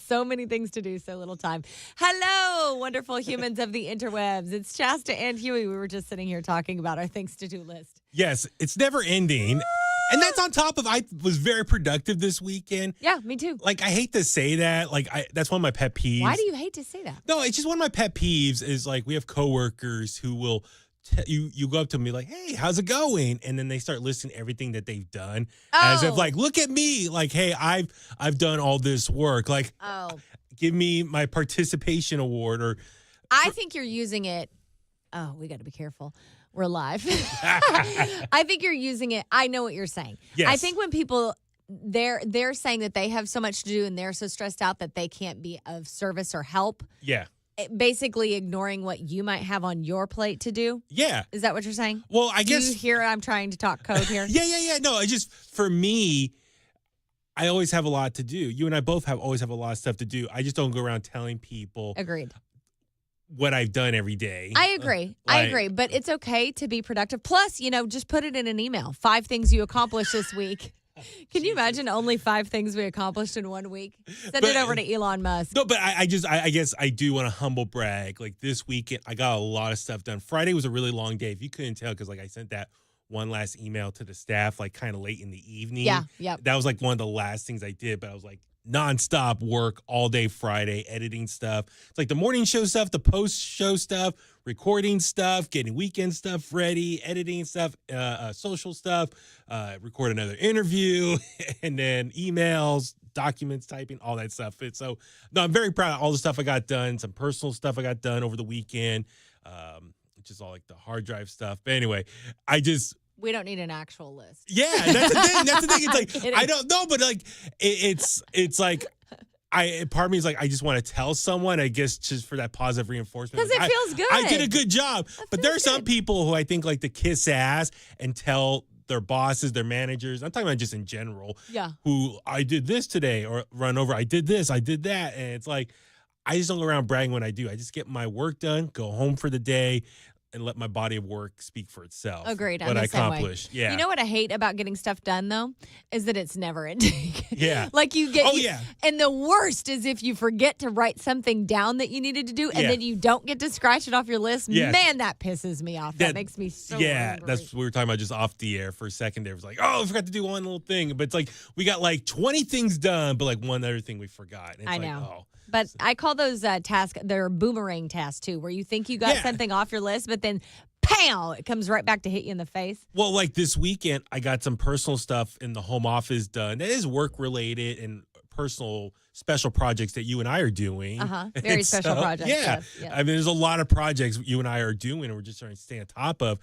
So many things to do, so little time. Hello, wonderful humans of the interwebs. It's Chasta and Huey. We were just sitting here talking about our things to do list. Yes, it's never ending. And that's on top of I was very productive this weekend. Yeah, me too. Like, I hate to say that. Like, that's one of my pet peeves. Why do you hate to say that? No, it's just one of my pet peeves is like we have coworkers who will you go up to them and be like, hey, how's it going? And then they start listing everything that they've done as if like, look at me. Like, hey, I've done all this work. Like, give me my participation award. Or I think you're using it. Oh, we got to be careful. We're live. I think you're using it. I know what you're saying. Yes. I think when people they're saying that they have so much to do and they're so stressed out that they can't be of service or help. Yeah. Basically ignoring what you might have on your plate to do. Yeah. Is that what you're saying? Well, I guess. Do you hear I'm trying to talk code here? Yeah. No, I just, for me, I always have a lot to do. You and I both always have a lot of stuff to do. I just don't go around telling people. Agreed. What I've done every day. I agree. I agree. But it's okay to be productive. Plus, just put it in an email. 5 things you accomplished this week. Can you imagine only 5 things we accomplished in 1 week? Send it over to Elon Musk. No, but I guess I do want to humble brag. Like this weekend, I got a lot of stuff done. Friday was a really long day. If you couldn't tell, because like I sent that one last email to the staff, like kind of late in the evening. Yeah. That was like one of the last things I did. But I was like, nonstop work all day Friday, editing stuff. It's like the morning show stuff, the post show stuff, recording stuff, getting weekend stuff ready, editing stuff, social stuff, record another interview, and then emails, documents, typing, all that stuff. So I'm very proud of all the stuff I got done, some personal stuff I got done over the weekend, which is all like the hard drive stuff. But anyway, we don't need an actual list. Yeah, that's the thing. It's like, I don't know, but like, it's like, part of me is like, I just want to tell someone, I guess, just for that positive reinforcement. Because it feels good. I did a good job. But there are some people who I think like to kiss ass and tell their bosses, their managers, I'm talking about just in general, who I did this today or run over, I did this, I did that. And it's like, I just don't go around bragging when I do. I just get my work done, go home for the day, and let my body of work speak for itself. Agreed. What I accomplished. Yeah. You know what I hate about getting stuff done, though, is that it's never ending. Yeah. Like you get. yeah. And the worst is if you forget to write something down that you needed to do, and then you don't get to scratch it off your list. Yes. Man, that pisses me off. That makes me so angry. That's what we were talking about just off the air for a second there. It was like, I forgot to do one little thing. But it's like we got like 20 things done, but like one other thing we forgot. And it's I know. But I call those tasks, they're boomerang tasks, too, where you think you got something off your list, but then, pow, it comes right back to hit you in the face. Well, like this weekend, I got some personal stuff in the home office done. That is work-related and personal special projects that you and I are doing. Very special projects. Yeah. Yes. I mean, there's a lot of projects you and I are doing and we're just trying to stay on top of.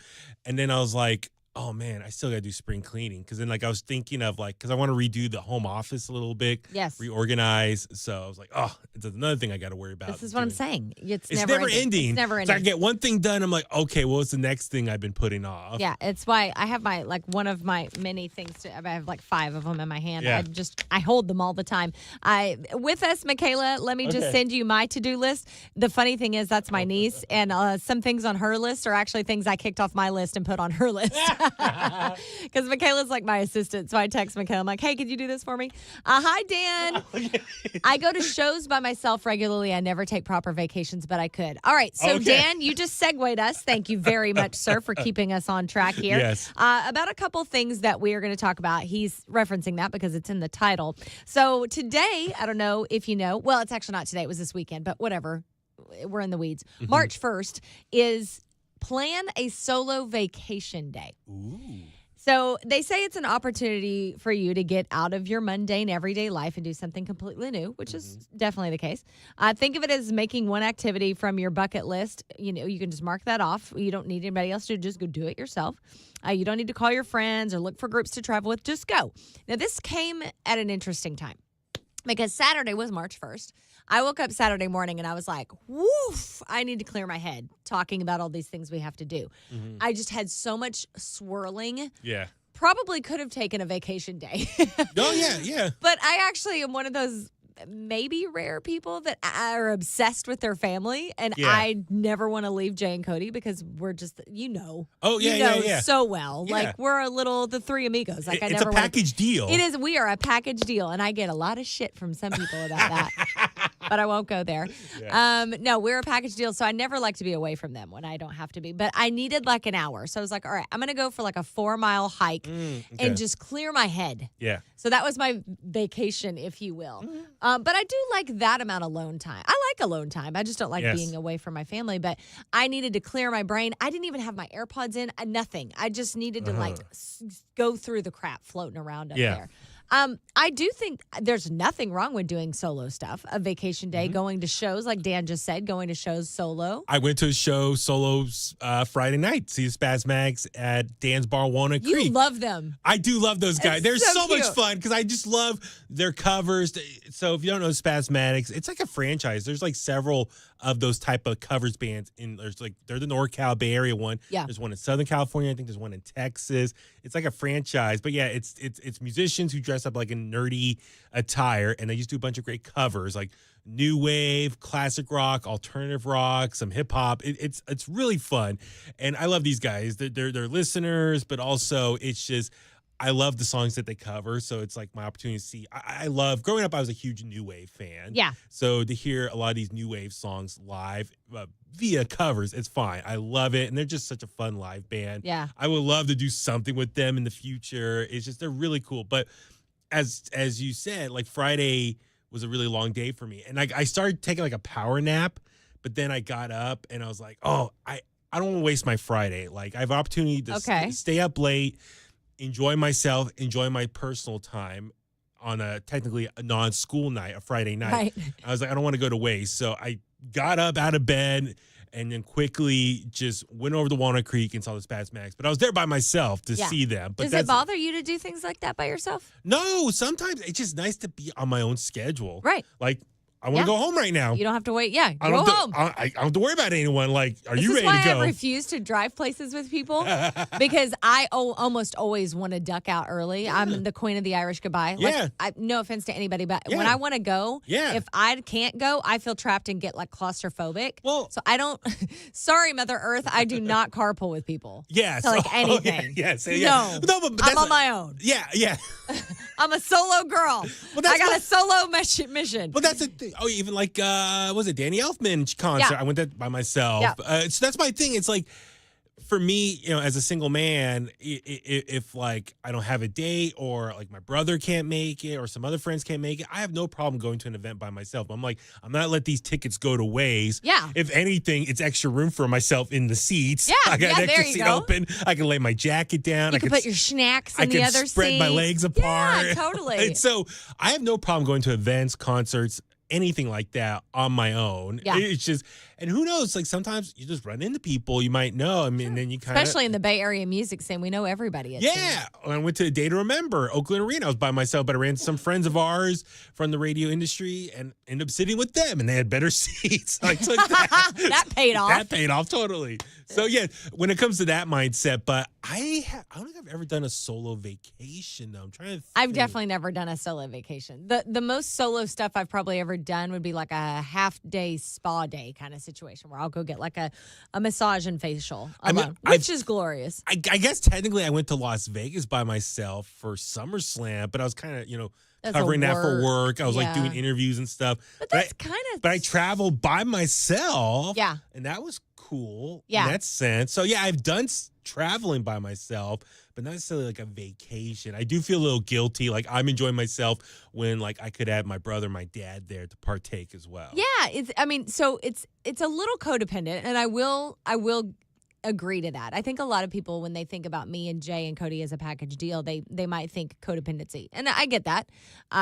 And then I was like, oh man, I still got to do spring cleaning. Because then like I was thinking of like, because I want to redo the home office a little bit. Yes. Reorganize. So I was like, it's another thing I got to worry about. This is what I'm saying. It's never ending. It's never ending. So I get one thing done. I'm like, okay, well, what's the next thing I've been putting off? Yeah, it's why I have one of my many things I have like 5 of them in my hand. Yeah. I hold them all the time. With us, Michaela, let me just send you my to-do list. The funny thing is that's my niece, and some things on her list are actually things I kicked off my list and put on her list. Because Michaela's like my assistant, so I text Michaela. I'm like, hey, could you do this for me? Hi, Dan. I go to shows by myself regularly. I never take proper vacations, but I could. All right, so Dan, you just segued us. Thank you very much, sir, for keeping us on track here. Yes. About a couple things that we are going to talk about. He's referencing that because it's in the title. So today, I don't know if you know, well, it's actually not today. It was this weekend, but whatever. We're in the weeds. Mm-hmm. March 1st is Plan a Solo Vacation Day. Ooh. So they say it's an opportunity for you to get out of your mundane everyday life and do something completely new, which is definitely the case. Think of it as making one activity from your bucket list. You can just mark that off. You don't need anybody else to just go do it yourself. You don't need to call your friends or look for groups to travel with. Just go. Now, this came at an interesting time because Saturday was March 1st. I woke up Saturday morning and I was like, woof, I need to clear my head talking about all these things we have to do. Mm-hmm. I just had so much swirling. Yeah. Probably could have taken a vacation day. Oh, yeah. But I actually am one of those maybe rare people that are obsessed with their family, and Yeah. I never want to leave Jay and Cody because we're just, Oh, yeah, you know yeah. so well. Yeah. Like we're the three amigos. Like I It's never a package deal. It is. We are a package deal, and I get a lot of shit from some people about that. But I won't go there. Yeah. No, we're a package deal, so I never like to be away from them when I don't have to be. But I needed like an hour, so I was like, all right, I'm gonna go for like a 4-mile hike Okay. and just clear my head. Yeah. So that was my vacation, if you will. But I do like that amount of alone time. I like alone time. I just don't like Yes. being away from my family. But I needed to clear my brain. I didn't even have my AirPods in. Nothing. I just needed to like go through the crap floating around up there. I do think there's nothing wrong with doing solo stuff. A vacation day, going to shows, like Dan just said, going to shows solo. I went to a show solos Friday night, see Spaz Mags at Dan's Bar, Walnut Creek. You love them. I do love those guys. They're so so much cute. fun because I just love their covers. So if you don't know Spasmatics, it's like a franchise. There's like several of those type of covers bands. They're the NorCal Bay Area one. Yeah. There's one in Southern California. I think there's one in Texas. It's like a franchise. But yeah, it's musicians who dress up like in nerdy attire, and they just do a bunch of great covers like new wave, classic rock, alternative rock, some hip hop. It's really fun, and I love these guys. They're listeners, but also it's just I love the songs that they cover. So it's like my opportunity to see. I love growing up. I was a huge new wave fan. Yeah. So to hear a lot of these new wave songs live via covers, it's fine. I love it, and they're just such a fun live band. Yeah. I would love to do something with them in the future. It's just they're really cool. But as you said, like Friday was a really long day for me, and I started taking like a power nap, but then I got up and I was like, oh, I don't want to waste my Friday. Like I have opportunity to stay up late, enjoy myself, enjoy my personal time on technically a non-school night, a Friday night. Right. I was like, I don't want to go to waste. So I got up out of bed and then quickly just went over to Walnut Creek and saw the Spaz Mags. But I was there by myself to see them. But Does it bother you to do things like that by yourself? No, sometimes it's just nice to be on my own schedule. Right. Like, I want to go home right now. You don't have to wait. Yeah, I go don't home. I don't have to worry about anyone. Like, are This you is ready to why go? I refuse to drive places with people because I almost always want to duck out early. I'm the queen of the Irish goodbye. Yeah. Like, no offense to anybody, but when Yeah. I want to go, Yeah. if I can't go, I feel trapped and get like claustrophobic. Well- so I don't. Sorry, Mother Earth, I do not carpool with people. Yeah. To like anything. Yes. No, but I'm that's on my own. Yeah. Yeah. I'm a solo girl. Well, that's I got my- a solo mission. Well, that's the thing. Oh, even like, was it Danny Elfman concert? Yeah. I went there by myself. Yeah. So that's my thing. It's like, for me, as a single man, if like I don't have a date or like my brother can't make it or some other friends can't make it, I have no problem going to an event by myself. I'm like, I'm not let these tickets go to waste. Yeah. If anything, it's extra room for myself in the seats. Yeah, I got yeah, an extra there you seat go. open. I can lay my jacket down. You I can put your snacks in I the can other spread my seats. legs apart. Yeah, totally. And so I have no problem going to events, concerts, anything like that on my own. Yeah. It's just, and who knows, like sometimes you just run into people you might know. I mean, and then you kind of. Especially in the Bay Area music scene, we know everybody. it seems. Yeah. I went to a Day to Remember, Oakland Arena. I was by myself, but I ran into some friends of ours from the radio industry and ended up sitting with them, and they had better seats. I took that. That paid off. That paid off totally. So yeah, when it comes to that mindset, but I don't think I've ever done a solo vacation though. I'm trying to I've think. definitely never done a solo vacation. The most solo stuff I've probably ever done would be like a half-day spa day kind of situation where I'll go get like a massage and facial alone, which is glorious. I guess technically I went to Las Vegas by myself for SummerSlam, but I was kind of, That's a covering that for work. work. I was like Yeah. doing interviews and stuff. But that's kind of. But I traveled by myself. Yeah. And that was cool Yeah. in that sense. So yeah, I've done traveling by myself, but not necessarily like a vacation. I do feel a little guilty. Like I'm enjoying myself when like I could have my brother, my dad there to partake as well. Yeah, it's a little codependent, and I will agree to that. I think a lot of people, when they think about me and Jay and Cody as a package deal, they might think codependency, and I get that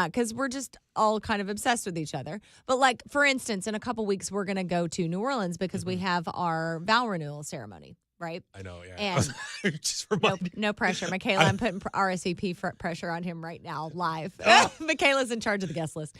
because we're just all kind of obsessed with each other. But like for instance, in a couple weeks, we're gonna go to New Orleans because we have our vow renewal ceremony. Right? I know, yeah. And just remind no pressure. Michaela, I'm putting RSVP pressure on him right now, live. Oh. Michaela's in charge of the guest list.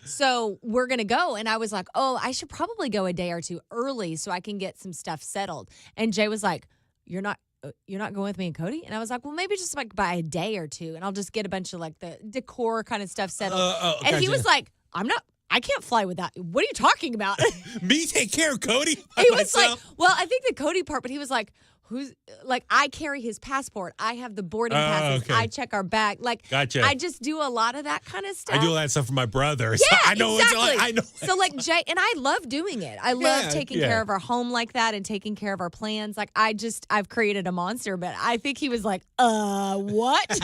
So we're going to go. And I was like, oh, I should probably go a day or two early so I can get some stuff settled. And Jay was like, you're not you're not going with me and Cody? And I was like, well, maybe just like by a day or two, and I'll just get a bunch of like the decor kind of stuff settled. And he was like, I can't fly with that. What are you talking about? Me take care of Cody? He was like, well, I think the Cody part, but he was like, who's like, I carry his passport. I have the boarding passes. Okay. I check our bag. Like, Gotcha. I just do a lot of that kind of stuff. I do all that stuff for my brother. Yeah, so I know exactly. I know. So like Jay and I love doing it. I love taking yeah. care of our home like that and taking care of our plans. Like I've created a monster, but I think he was like, what?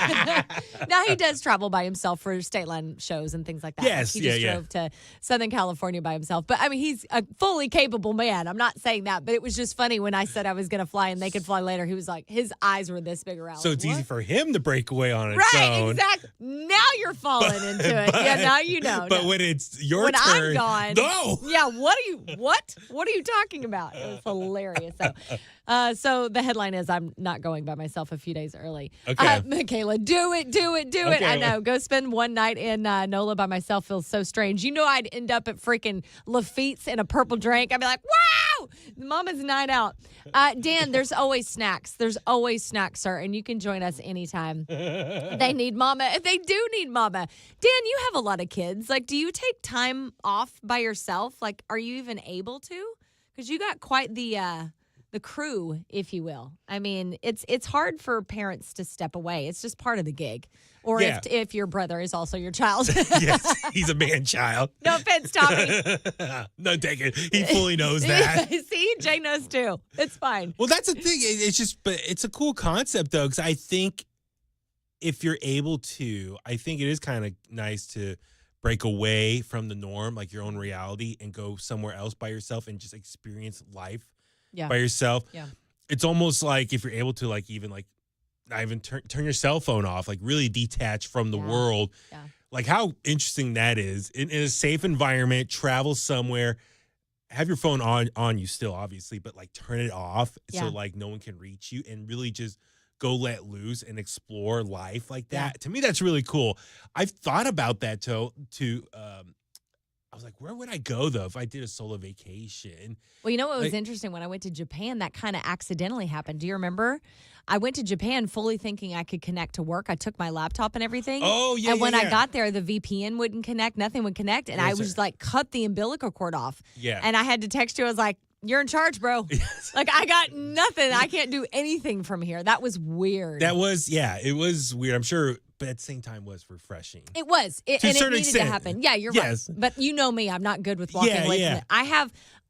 Now he does travel by himself for state line shows and things like that. Yes, Like he just drove to Southern California by himself. But I mean, he's a fully capable man. I'm not saying that, but it was just funny when I said I was going to fly and they could fly later. He was like, his eyes were this big around. So it's easy for him to break away on its right, own. exactly. Now you're falling into it. Yeah, now you know. But no. when it's your when turn, I'm gone, no. Yeah, what are you talking about? It was hilarious. So the headline is I'm not going by myself a few days early. Okay. Michaela, do it. Okay. I know. Go spend one night in NOLA by myself feels so strange. You know I'd end up at freaking Lafitte's in a purple drink. I'd be like, wow, Mama's night out. Dan, there's always snacks. There's always snacks, sir, and you can join us anytime. They need Mama. They do need Mama. Dan, you have a lot of kids. Like, do you take time off by yourself? Like, are you even able to? Because you got quite the crew, if you will. I mean, it's hard for parents to step away. It's just part of the gig. Or if your brother is also your child. Yes, he's a man-child. No offense, Tommy. No, take it. He fully knows that. See, Jay knows too. It's fine. Well, that's the thing. But it's a cool concept, though, because I think if you're able to, I think it is kind of nice to break away from the norm, like your own reality, and go somewhere else by yourself and just experience life by yourself. Yeah. It's almost like if you're able to like even like not even turn your cell phone off, like really detach from the world. Yeah. Like how interesting that is. In a safe environment, travel somewhere, have your phone on you still, obviously, but like turn it off so like no one can reach you and really just go let loose and explore life like that. Yeah. To me, that's really cool. I've thought about that too. I was like, where would I go, though, if I did a solo vacation? Well, you know what was interesting? When I went to Japan, that kind of accidentally happened. Do you remember? I went to Japan fully thinking I could connect to work. I took my laptop and everything. Oh, yeah, And when I got there, the VPN wouldn't connect. Nothing would connect. And I was like, cut the umbilical cord off. Yeah. And I had to text you. I was like, you're in charge, bro. Yes. Like, I got nothing. I can't do anything from here. That was weird. It was weird. I'm sure, but at the same time was refreshing. It was. And it needed to happen. Yeah, you're right. But you know me. I'm not good with walking away from it.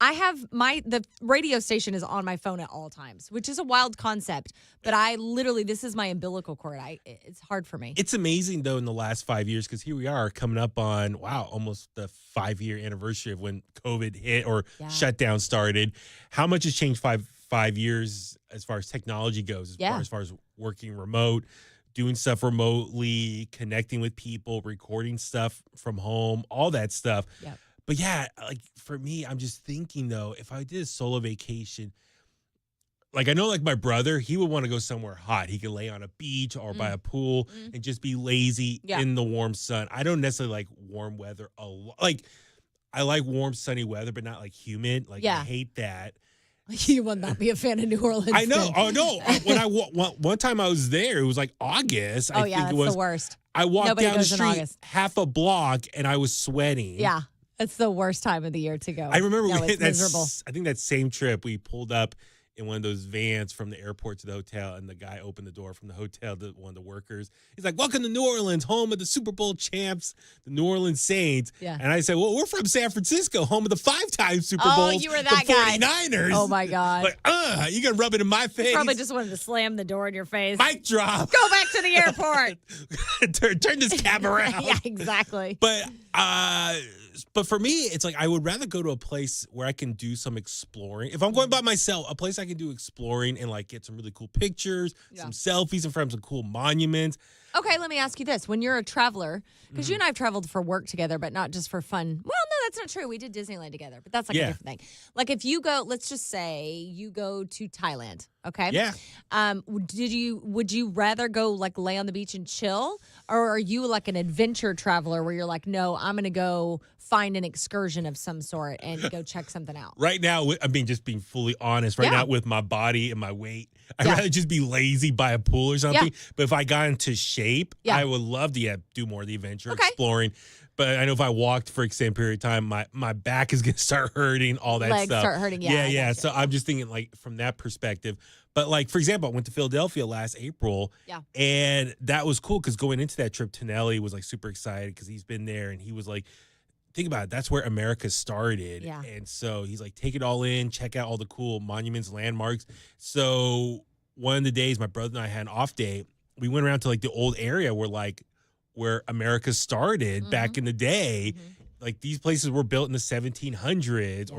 I have the radio station is on my phone at all times, which is a wild concept. But I literally, this is my umbilical cord. It's hard for me. It's amazing, though, in the last 5 years, because here we are coming up on, almost the 5-year anniversary of when COVID hit or shutdown started. How much has changed five years as far as technology goes, as far as working remote, doing stuff remotely, connecting with people, recording stuff from home, all that stuff. Yeah. But like for me, I'm just thinking, though, if I did a solo vacation, like I know like my brother, he would want to go somewhere hot. He could lay on a beach or by a pool and just be lazy in the warm sun. I don't necessarily like warm weather a lot. Like I like warm, sunny weather, but not like humid. Like I hate that. You would not be a fan of New Orleans. I know. Oh, no. When one time I was there, it was like August. I think it was the worst. I walked Nobody down the goes in street August. half a block and I was sweating. Yeah. It's the worst time of the year to go. I remember it's miserable. I think that same trip we pulled up in one of those vans from the airport to the hotel, and the guy opened the door from the hotel to one of the workers. He's like, welcome to New Orleans, home of the Super Bowl champs, the New Orleans Saints. Yeah. And I said, well, we're from San Francisco, home of the 5-time Super Bowls. Oh, you were that the guy. 49ers. Oh, my God. Like, you going to rub it in my face. Probably just wanted to slam the door in your face. Mic drop. Go back to the airport. Turn this cab around. Yeah, exactly. But for me, it's like I would rather go to a place where I can do some exploring. If I'm going by myself, a place I can do exploring and like get some really cool pictures, some selfies in front of some cool monuments. Okay, let me ask you this. When you're a traveler, because you and I have traveled for work together, but not just for fun. Well, no, that's not true. We did Disneyland together, but that's like a different thing. Like if you go, let's just say you go to Thailand, okay? Yeah. Would you rather go like lay on the beach and chill, Or are you like an adventure traveler where you're like, no, I'm going to go find an excursion of some sort and go check something out? Right now, I mean, just being fully honest, right now with my body and my weight, I'd rather just be lazy by a pool or something. Yeah. But if I got into shape, I would love to do more of the adventure, exploring. But I know if I walked for an extended period of time, my back is going to start hurting, all that Legs stuff. start hurting, Yeah. So I'm just thinking like from that perspective. But like, for example, I went to Philadelphia last April. Yeah. And that was cool because going into that trip, Tonelli was like super excited because he's been there and he was like, think about it, that's where America started. Yeah. And so he's like, take it all in, check out all the cool monuments, landmarks. So one of the days my brother and I had an off day, we went around to like the old area where America started back in the day. Like these places were built in the 1700s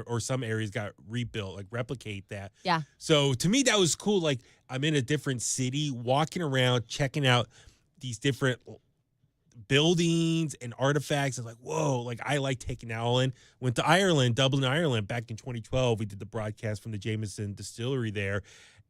or some areas got rebuilt, like replicate that. Yeah. So to me, that was cool. Like I'm in a different city, walking around, checking out these different buildings and artifacts. I was like, whoa, like I like taking that all in. Went to Ireland, Dublin, Ireland back in 2012. We did the broadcast from the Jameson distillery there.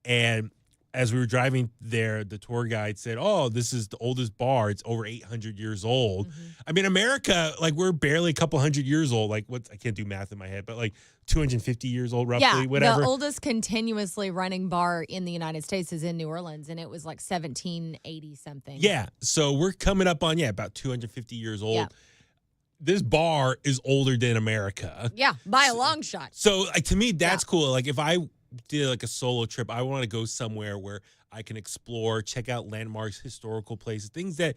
And as we were driving there, the tour guide said, oh, this is the oldest bar. It's over 800 years old. I mean, America, like we're barely a couple hundred years old. Like I can't do math in my head, but like 250 years old, roughly, whatever. The oldest continuously running bar in the United States is in New Orleans, and it was like 1780 something. Yeah. So we're coming up on, about 250 years old. Yeah. This bar is older than America. Yeah, by a long shot. So like to me, that's cool. Like if I did like a solo trip, I want to go somewhere where I can explore, check out landmarks, historical places, things that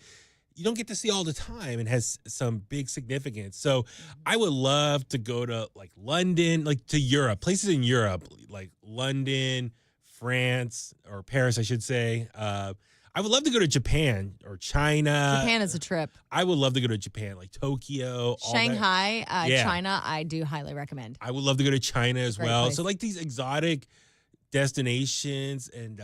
you don't get to see all the time and has some big significance. So I would love to go to like London, like to Europe, places in Europe, like London, France, or Paris, I should say. I would love to go to Japan or China. Japan is a trip. I would love to go to Japan, like Tokyo, Shanghai, China, I do highly recommend. I would love to go to China as well. Place. So like these exotic destinations and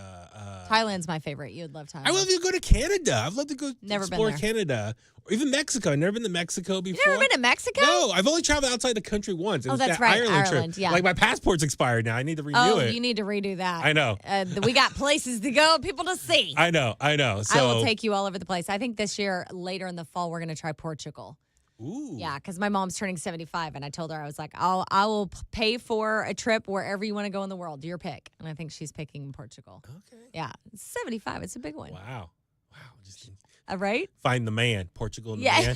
Thailand's my favorite. You would love Thailand. I would love to go to Canada. I'd love to go explore been there. Canada or even Mexico. I've never been to Mexico before. You've never been to Mexico? No, I've only traveled outside the country once. It was that's that right, Ireland Ireland, trip. yeah. Like my passport's expired now. I need to renew it. Oh, you need to redo that. I know. We got places to go, people to see. I know. So I will take you all over the place. I think this year, later in the fall, we're going to try Portugal. Ooh. Yeah, because my mom's turning 75, and I told her, I was like, I will pay for a trip wherever you want to go in the world. Your pick. And I think she's picking Portugal. Okay. Yeah, 75. It's a big one. Wow. Just right? Find the man. Portugal and the man.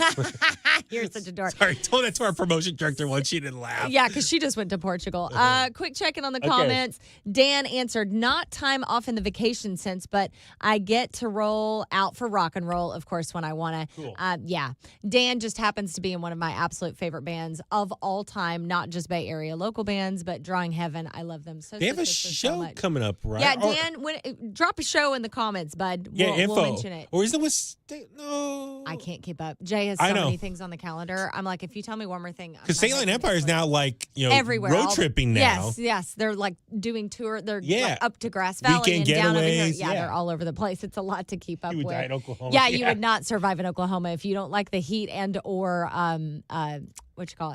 You're such a dork. Sorry, told that to our promotion director once. She didn't laugh. Yeah, because she just went to Portugal. Quick check-in on the comments. Dan answered, not time off in the vacation sense, but I get to roll out for rock and roll, of course, when I want to. Cool. Yeah. Dan just happens to be in one of my absolute favorite bands of all time, not just Bay Area local bands, but Drawing Heaven. I love them so They have a so show much. coming up, right? Yeah, Dan, drop a show in the comments, bud. Info. We'll mention it. Or is it with... No. I can't keep up. Jay has so many things on the calendar. I'm like, if you tell me one more thing. Because Saline Empire is now like, everywhere. road tripping now. Yes. They're like doing tour. They're like up to Grass Valley Weekend and down over here. getaways, Yeah, they're all over the place. It's a lot to keep up You would with. die in Oklahoma. Yeah, you would not survive in Oklahoma if you don't like the heat and or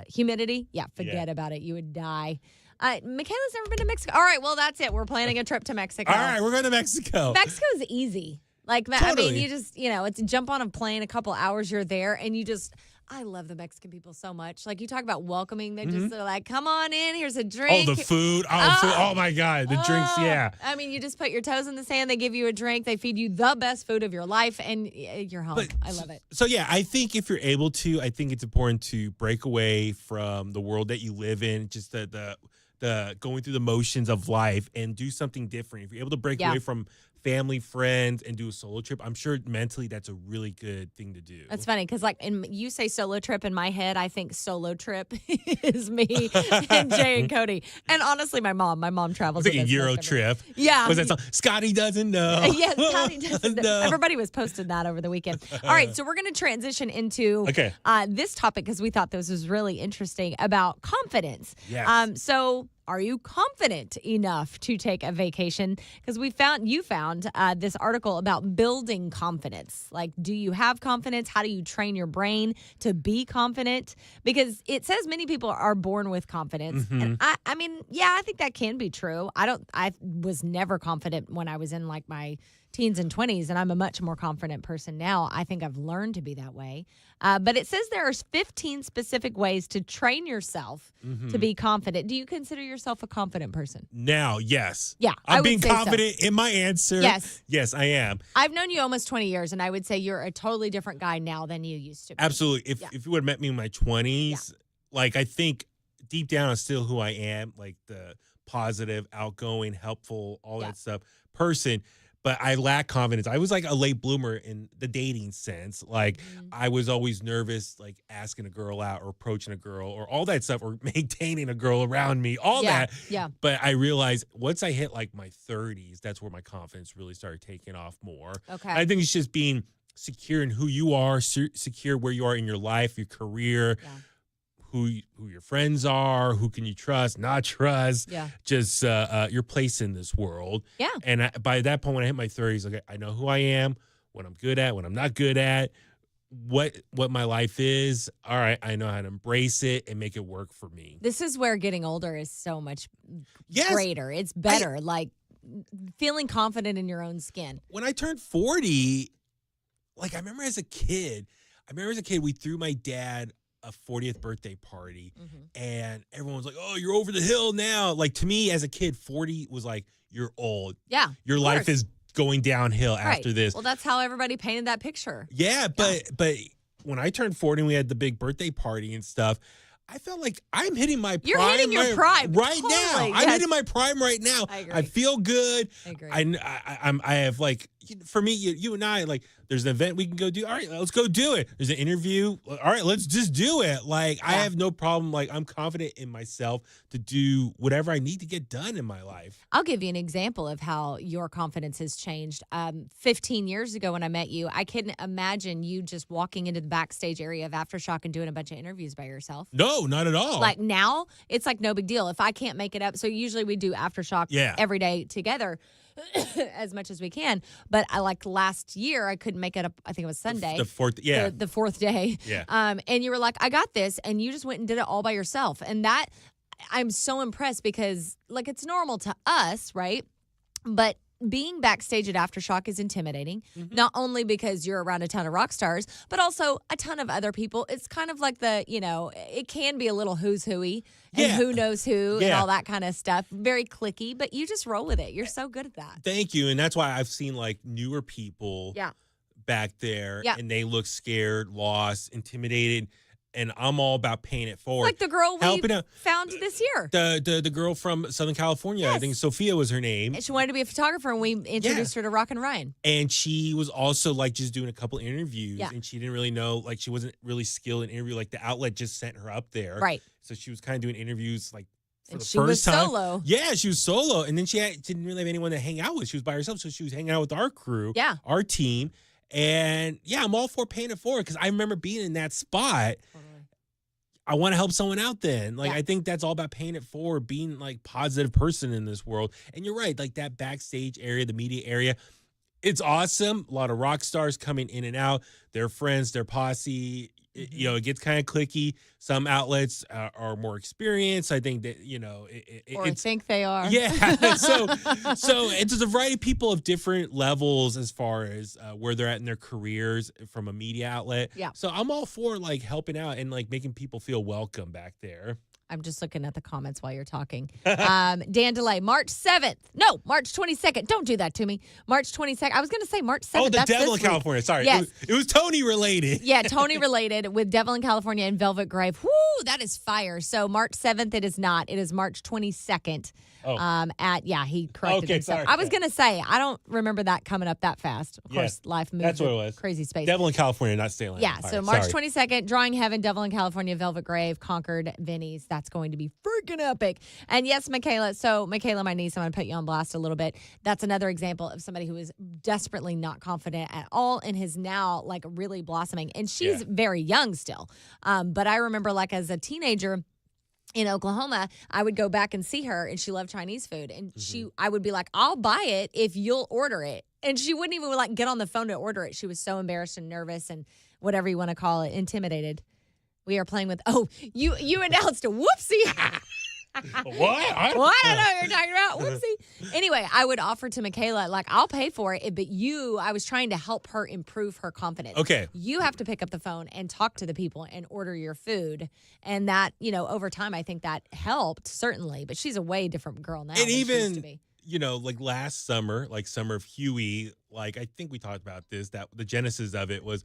humidity. Yeah, forget about it. You would die. Michaela's never been to Mexico. All right, well, that's it. We're planning a trip to Mexico. All right, we're going to Mexico. Mexico's easy. Like, totally. I mean, you just, it's jump on a plane, a couple hours, you're there, and I love the Mexican people so much. Like, you talk about welcoming. They're they're like, come on in, here's a drink. Oh, the food. Oh my God. The drinks, yeah. I mean, you just put your toes in the sand, they give you a drink, they feed you the best food of your life, and you're home. I love it. So, yeah, I think if you're able to, I think it's important to break away from the world that you live in, just the going through the motions of life and do something different. If you're able to break away from family, friends, and do a solo trip, I'm sure mentally that's a really good thing to do. That's funny because, like, you say solo trip in my head, I think solo trip is me and Jay and Cody. And honestly, my mom travels. It's like a Euro trip. Yeah. Was that song? Scotty doesn't know. Yes, Scotty doesn't know. Everybody was posting that over the weekend. All right, so we're going to transition into this topic because we thought this was really interesting about confidence. Yes. So are you confident enough to take a vacation? Because you found this article about building confidence. Like, do you have confidence? How do you train your brain to be confident? Because it says many people are born with confidence. And I mean, I think that can be true. I was never confident when I was in like my teens and 20s, and I'm a much more confident person now. I think I've learned to be that way. But it says there are 15 specific ways to train yourself to be confident. Do you consider yourself a confident person? Now, yes. Yeah, I'm I would being say confident in my answer. Yes. Yes, I am. I've known you almost 20 years, and I would say you're a totally different guy now than you used to be. Absolutely. If you would have met me in my 20s, like I think deep down I'm still who I am, like the positive, outgoing, helpful, all that stuff person. But I lack confidence. I was like a late bloomer in the dating sense. Like I was always nervous, like asking a girl out or approaching a girl or all that stuff or maintaining a girl around me, all that. Yeah. But I realized once I hit like my 30s, that's where my confidence really started taking off more. Okay. I think it's just being secure in who you are, secure where you are in your life, your career, who your friends are, who can you trust, not trust, just your place in this world. Yeah. And by that point, when I hit my 30s, okay, I know who I am, what I'm good at, what I'm not good at, what my life is. All right, I know how to embrace it and make it work for me. This is where getting older is so much greater. It's better, like feeling confident in your own skin. When I turned 40, like I remember as a kid, we threw my dad a 40th birthday party and everyone was like, oh, you're over the hill now. Like to me as a kid, 40 was like, you're old. Yeah. Your life is going downhill after this. Well, that's how everybody painted that picture. Yeah, but when I turned 40 and we had the big birthday party and stuff, I felt like I'm hitting my prime. You're hitting your prime right totally. now. I'm hitting my prime right now. I agree. I feel good. I agree. I have like, for me, you and I, like, there's an event we can go do. All right, let's go do it. There's an interview. All right, let's just do it. Like, I have no problem. Like, I'm confident in myself to do whatever I need to get done in my life. I'll give you an example of how your confidence has changed. 15 years ago when I met you, I couldn't imagine you just walking into the backstage area of Aftershock and doing a bunch of interviews by yourself. No, not at all. Like now, it's like no big deal. If I can't make it up, so usually we do Aftershock every day together. As much as we can, but I like last year I couldn't make it up. I think it was Sunday, the fourth, the fourth day. And you were like, I got this, and you just went and did it all by yourself. And that I'm so impressed because like it's normal to us, right? But being backstage at Aftershock is intimidating, not only because you're around a ton of rock stars, but also a ton of other people. It's kind of like it can be a little who's hooey and who knows who and all that kind of stuff. Very cliquey, but you just roll with it. You're so good at that. Thank you. And that's why I've seen like newer people back there and they look scared, lost, intimidated. And I'm all about paying it forward. Like the girl we found this year. The girl from Southern California. I think Sophia was her name. And she wanted to be a photographer, and we introduced her to Rock and Ryan. And she was also like just doing a couple interviews. And she didn't really know, like she wasn't really skilled in interview. Like the outlet just sent her up there. Right. So she was kind of doing interviews like for the she first was time. Solo. Yeah, she was solo. And then she didn't really have anyone to hang out with. She was by herself. So she was hanging out with our crew, our team. And I'm all for paying it forward because I remember being in that spot. I want to help someone out then. Like, I think that's all about paying it forward, being like positive person in this world. And you're right, like that backstage area, the media area, it's awesome. A lot of rock stars coming in and out, their friends, their posse. It gets kind of cliquey. Some outlets are more experienced. I think that, I think they are. Yeah. so it's a variety of people of different levels as far as where they're at in their careers from a media outlet. Yeah. So I'm all for like helping out and like making people feel welcome back there. I'm just looking at the comments while you're talking. Dan DeLay, March 7th. No, March 22nd. Don't do that to me. March 22nd. I was going to say March 7th. Oh, the Devil in California. Sorry. Yes. It was Tony related. Yeah, Tony related with Devil in California and Velvet Grave. Whoo, that is fire. So March 7th, it is not. It is March 22nd. Oh. He corrected himself. Sorry. I was going to say, I don't remember that coming up that fast. Of course, life moves. That's what it was. Crazy space. Devil in California, not Stayland. Yeah, so March 22nd, Drawing Heaven, Devil in California, Velvet Grave, Concord, Vinny's. That's going to be freaking epic. And yes, Michaela. So Michaela, my niece, I'm going to put you on blast a little bit. That's another example of somebody who is desperately not confident at all and is now like really blossoming. And she's very young still. But I remember like as a teenager, in Oklahoma, I would go back and see her, and she loved Chinese food. And I would be like, I'll buy it if you'll order it. And she wouldn't even like get on the phone to order it. She was so embarrassed and nervous and whatever you want to call it, intimidated. We are playing with, you announced a whoopsie. What? Well, I don't know what you're talking about. Whoopsie. Anyway, I would offer to Michaela, like, I'll pay for it, but I was trying to help her improve her confidence. Okay. You have to pick up the phone and talk to the people and order your food. And that, over time, I think that helped, certainly. But she's a way different girl now than she used to be. Like last summer, like Summer of Huey, like I think we talked about this, that the genesis of it was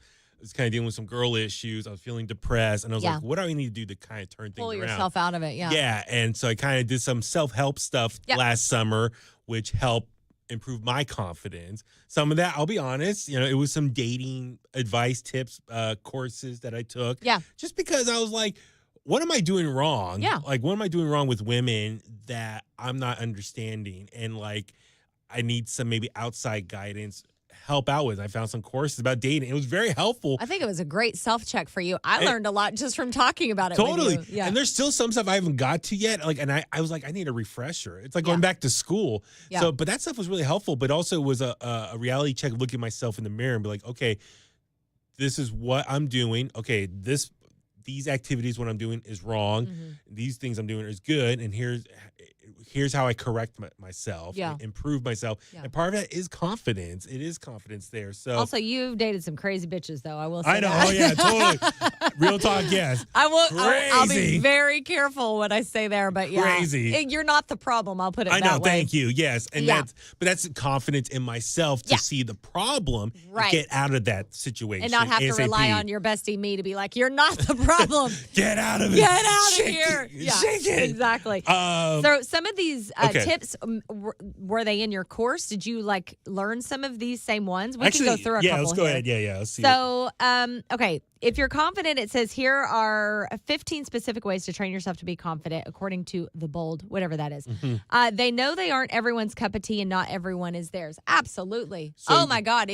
kind of dealing with some girl issues. I was feeling depressed, and I was like, what do I need to do to kind of turn things Pull around? yourself out of it, yeah. Yeah, and so I kind of did some self-help stuff last summer, which helped improve my confidence. Some of that, I'll be honest, it was some dating advice tips, courses that I took. Yeah. Just because I was like, what am I doing wrong? Yeah. Like, what am I doing wrong with women that I'm not understanding? And like, I need some maybe outside guidance, help out with. I found some courses about dating. It was very helpful. I think it was a great self-check for you. I learned a lot just from talking about it Totally. with you. Yeah. And there's still some stuff I haven't got to yet. Like, and I was like, I need a refresher. It's like going back to school. Yeah. So, but that stuff was really helpful, but also was a reality check, looking at myself in the mirror and be like, okay, this is what I'm doing. Okay, these activities, what I'm doing is wrong. Mm-hmm. These things I'm doing is good. And here's how I correct myself, improve myself. Yeah. And part of that is confidence. It is confidence there. So also, you've dated some crazy bitches, though. I will say I know. that. Oh, yeah, totally. Real talk, yes. I'll be very careful what I say there, but yeah. Crazy. You're not the problem. I'll put it that way. I know. Thank you. Yes. And that's confidence in myself to see the problem, and get out of that situation. And not have to rely on your bestie me to be like, you're not the problem. Get out of it. Get out of Shake here. It. Yeah, shake it. Exactly. So some of these tips, were they in your course? Did you learn some of these same ones? We can go through a couple. Yeah, let's go ahead. Yeah. Let's see. So, okay. If you're confident, it says here are 15 specific ways to train yourself to be confident, according to The Bold, whatever that is. Mm-hmm. They know they aren't everyone's cup of tea and not everyone is theirs. Absolutely. So oh, my God.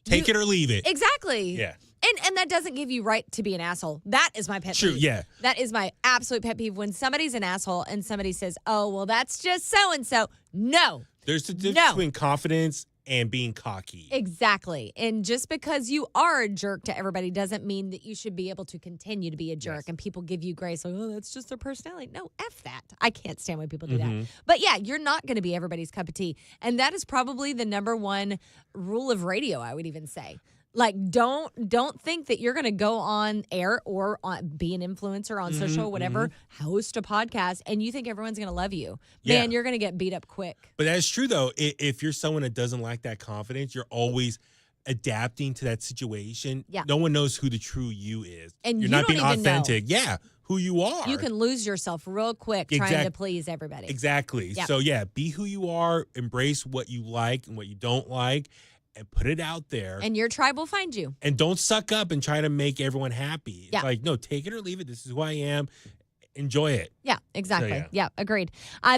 Take it or leave it. Exactly. Yeah. And that doesn't give you right to be an asshole. That is my pet peeve. True, yeah. That is my absolute pet peeve. When somebody's an asshole and somebody says, oh, well, that's just so-and-so. No. There's a difference between confidence and being cocky. Exactly. And just because you are a jerk to everybody doesn't mean that you should be able to continue to be a jerk. Yes. And people give you grace. Like, oh, that's just their personality. No, F that. I can't stand when people do that. But yeah, you're not going to be everybody's cup of tea. And that is probably the number one rule of radio, I would even say. Like, don't think that you're going to go on air or be an influencer on social, whatever, host a podcast, and you think everyone's going to love you. Man, you're going to get beat up quick. But that's true, though. If you're someone that doesn't like that confidence, you're always adapting to that situation. Yeah. No one knows who the true you is. And you're not being authentic. Yeah, who you are. You can lose yourself real quick trying to please everybody. Exactly. Yep. So, be who you are, embrace what you like and what you don't like, and put it out there. And your tribe will find you. And don't suck up and try to make everyone happy. It's like, no, take it or leave it. This is who I am. Enjoy it. Yeah, exactly. So, yeah, agreed.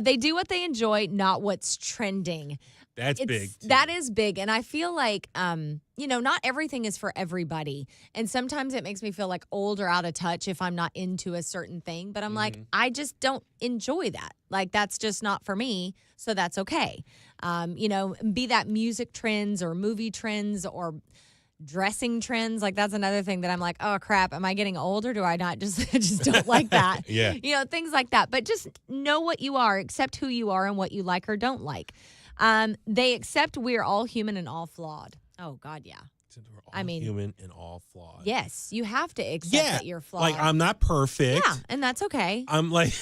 They do what they enjoy, not what's trending. That's big. That is big. And I feel like, not everything is for everybody. And sometimes it makes me feel like old or out of touch if I'm not into a certain thing. But I'm like, I just don't enjoy that. Like, that's just not for me. So that's okay. Be that music trends or movie trends or dressing trends. Like, that's another thing that I'm like, oh, crap. Am I getting old or do I not just don't like that? Yeah. Things like that. But just know what you are, accept who you are and what you like or don't like. They accept we're all human and all flawed. Oh, God, yeah. We're all human and all flawed. Yes, you have to accept that you're flawed. Like, I'm not perfect. Yeah, and that's okay. I'm like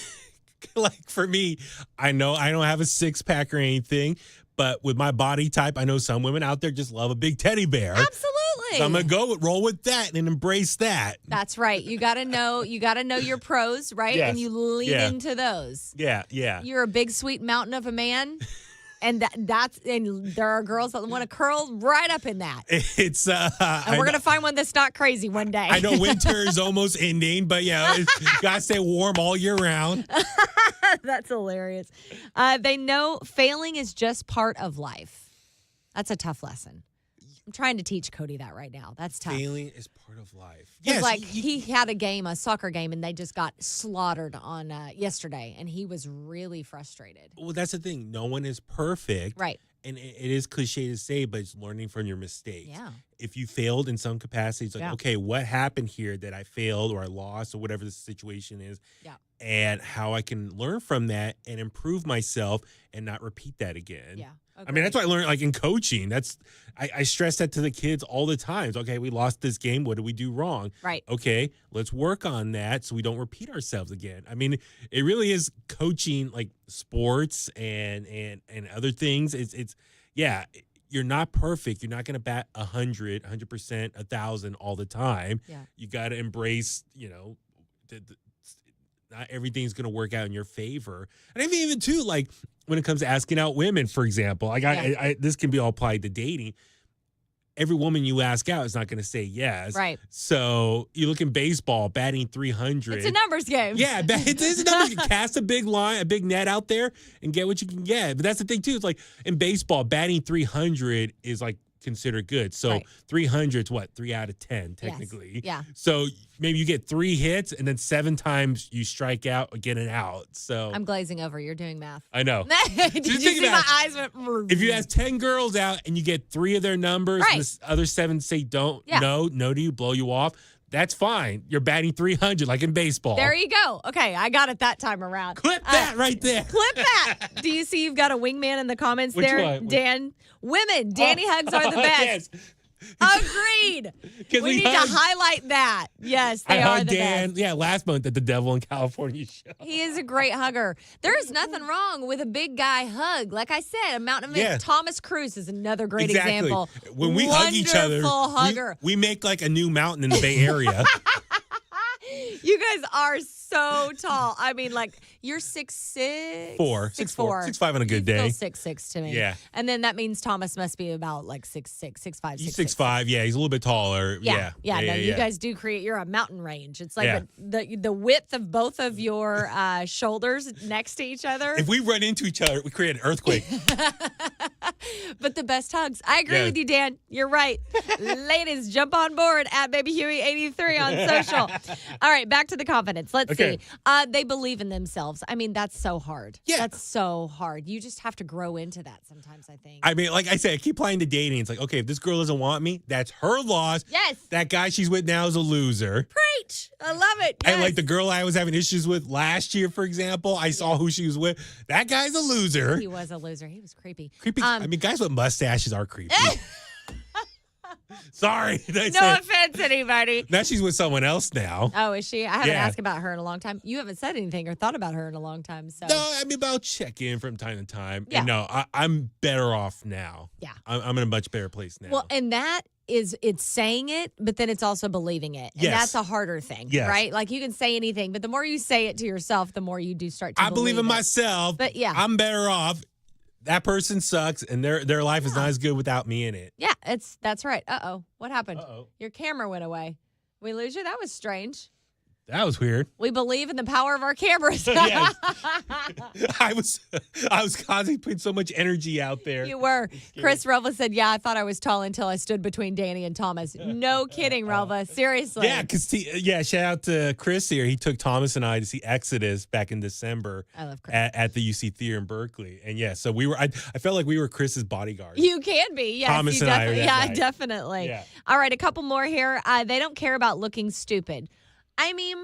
for me, I know I don't have a six-pack or anything, but with my body type, I know some women out there just love a big teddy bear. Absolutely. So I'm gonna roll with that and embrace that. That's right. You gotta know your pros, right? Yes. And you lean into those. Yeah. You're a big sweet mountain of a man. And there are girls that want to curl right up in that. It's and we're gonna find one that's not crazy one day. I know winter is almost ending, but gotta stay warm all year round. That's hilarious. They know failing is just part of life. That's a tough lesson. I'm trying to teach Cody that right now. That's tough. Failing is part of life. Because he had a soccer game, and they just got slaughtered on yesterday, and he was really frustrated. Well, that's the thing. No one is perfect. Right. And it is cliche to say, but it's learning from your mistakes. Yeah. If you failed in some capacity, it's like, okay, what happened here that I failed or I lost or whatever the situation is? Yeah. And how I can learn from that and improve myself and not repeat that again. Yeah. I mean, that's what I learned, like in coaching. I stress that to the kids all the time. It's, okay, we lost this game. What did we do wrong? Right. Okay, let's work on that so we don't repeat ourselves again. I mean, it really is coaching, like sports and other things. It's you're not perfect. You're not going to bat 100%, 1,000 all the time. Yeah. You got to embrace, not everything's going to work out in your favor. And I mean, even too, like when it comes to asking out women, for example, like this can be all applied to dating. Every woman you ask out is not going to say yes. Right. So you look in baseball, batting 300. It's a numbers game. Yeah, it is a numbers game. Cast a big line, a big net out there and get what you can get. But that's the thing, too. It's like in baseball, batting 300 is like considered good. So 300 is what? 3 out of 10, technically. Yes. Yeah. So maybe you get 3 hits and then 7 times you strike out or get an out. So I'm glazing over. You're doing math. I know. Did you see my eyes went? If you ask 10 girls out and you get 3 of their numbers and the other 7 say no to you, blow you off, that's fine. You're batting 300 like in baseball. There you go. Okay, I got it that time around. Clip that right there. Clip that. Do you see you've got a wingman in the comments Which there? one? Dan, women, Danny hugs are the best. Yes. Agreed. We need to highlight that. Yes, they are the best. Yeah, last month at the Devil in California show. He is a great hugger. There's nothing wrong with a big guy hug. Like I said, a mountain man. Yeah. Thomas Cruise is another great example. When we hug each other, hugger. we make like a new mountain in the Bay Area. You guys are so tall. I mean, like, you're 6'6"? 6'4". 6'5" on a good day. He's still 6'6" to me. Yeah. And then that means Thomas must be about like 6'6", 6'5", He's 6'6". 6'5". Yeah, he's a little bit taller. You guys do create. You're a mountain range. It's like the width of both of your shoulders next to each other. If we run into each other, we create an earthquake. But the best hugs. I agree with you, Dan. You're right. Ladies, jump on board at Baby Huey 83 on social. All right, back to the confidence. Let's see. They believe in themselves. I mean, that's so hard. Yeah. That's so hard. You just have to grow into that sometimes, I think. I mean, like I said, I keep playing the dating. It's like, okay, if this girl doesn't want me, that's her loss. Yes. That guy she's with now is a loser. Preach. I love it. Yes. And like the girl I was having issues with last year, for example, I saw who she was with. That guy's a loser. He was a loser. He was creepy. Creepy. I mean, guys with mustaches are creepy. Sorry. No offense, anybody. Now she's with someone else now. Oh, is she? I haven't asked about her in a long time. You haven't said anything or thought about her in a long time. So no, I mean, I'll check in from time to time. Yeah. And no, I'm better off now. Yeah. I'm in a much better place now. Well, and that is, it's saying it, but then it's also believing it. And that's a harder thing, right? Like you can say anything, but the more you say it to yourself, the more you do start to believe in myself. But I'm better off. That person sucks, and their life is not as good without me in it. Yeah, that's right. Uh-oh. What happened? Your camera went away. We lose you? That was strange. That was weird. We believe in the power of our cameras. Yes. I was constantly putting so much energy out there. You were. Chris Relva said, yeah, I thought I was tall until I stood between Danny and Thomas. No kidding, Relva. Seriously. Yeah, because shout out to Chris here. He took Thomas and I to see Exodus back in December. I love Chris. At the UC Theater in Berkeley. And so we were, I felt like we were Chris's bodyguards. You can be. Yes, Thomas and I. Definitely. Yeah. All right, a couple more here. They don't care about looking stupid. I mean,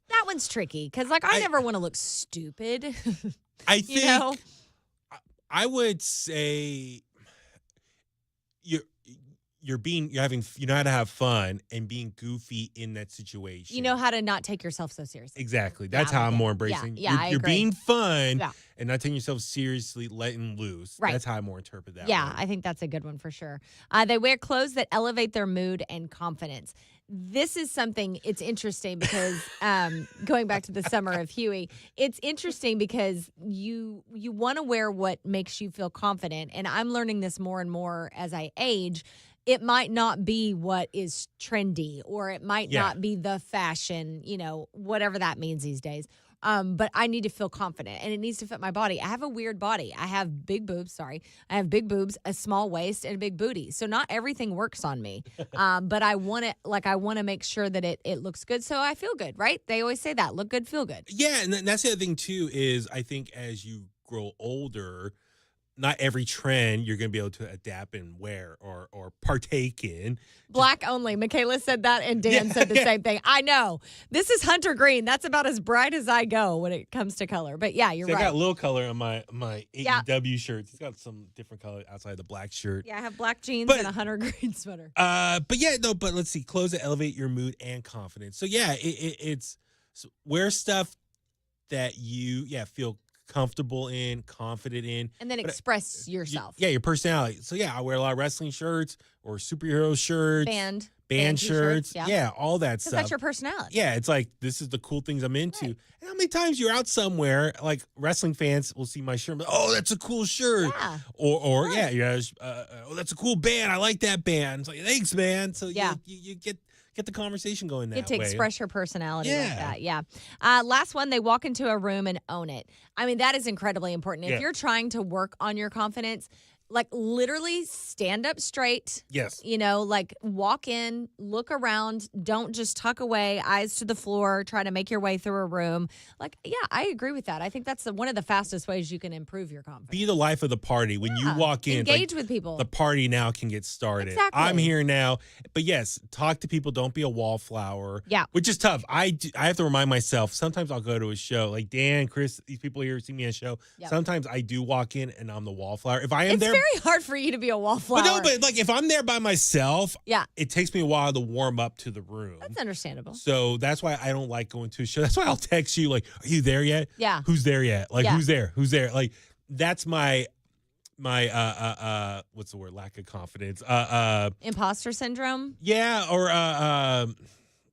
that one's tricky because, like, I never want to look stupid. I think, you know? I would say you know how to have fun and being goofy in that situation. You know how to not take yourself so seriously. Exactly. That's how I'm more embracing. Yeah, you're being fun Yeah. and not taking yourself seriously, letting loose. Right. That's how I more interpret that. Yeah, one. I think that's a good one for sure. They wear clothes that elevate their mood and confidence. This is something, it's interesting because going back to the summer of Huey, it's interesting because you want to wear what makes you feel confident. And I'm learning this more and more as I age. It might not be what is trendy, or it might not be the fashion, whatever that means these days. but I need to feel confident and it needs to fit my body. I have a weird body. I have big boobs. Sorry. I have big boobs, a small waist, and a big booty. So not everything works on me. But I want to make sure that it looks good. So I feel good, right? They always say that, look good, feel good. Yeah. And that's the other thing too, is I think as you grow older, not every trend you're going to be able to adapt and wear or partake in. Black only. Michaela said that, and Dan said the same thing. I know. This is hunter green. That's about as bright as I go when it comes to color. But yeah, you're right. I got a little color on my AEW shirts. It's got some different color outside the black shirt. Yeah, I have black jeans and a hunter green sweater. But let's see. Clothes that elevate your mood and confidence. So yeah, it's wear stuff that you feel comfortable in, confident in, and then express yourself. Your personality. So yeah, I wear a lot of wrestling shirts or superhero shirts, band shirts, all that stuff. That's your personality. Yeah, it's like this is the cool things I'm into. Right. And how many times you're out somewhere, like wrestling fans will see my shirt, oh, that's a cool shirt, or that's a cool band. I like that band. It's like, thanks, man. So you get the conversation going that way. Get to express your personality like that. Yeah. Last one, they walk into a room and own it. I mean, that is incredibly important. If you're trying to work on your confidence, like literally stand up straight. Yes. Like walk in, look around, don't just tuck away, eyes to the floor, try to make your way through a room. Like, yeah, I agree with that. I think that's one of the fastest ways you can improve your confidence. Be the life of the party. When you walk in, engage with people. The party now can get started. Exactly. I'm here now. But yes, talk to people. Don't be a wallflower. Yeah. Which is tough. I have to remind myself, sometimes I'll go to a show, like Dan, Chris, these people here see me at a show. Yep. Sometimes I do walk in and I'm the wallflower. If I am there, very hard for you to be a wallflower. But like if I'm there by myself, it takes me a while to warm up to the room. That's understandable. So that's why I don't like going to a show. That's why I'll text you like, are you there yet? Yeah. Who's there yet? Like who's there? Who's there? Like that's my what's the word? Lack of confidence. Imposter syndrome? Yeah, or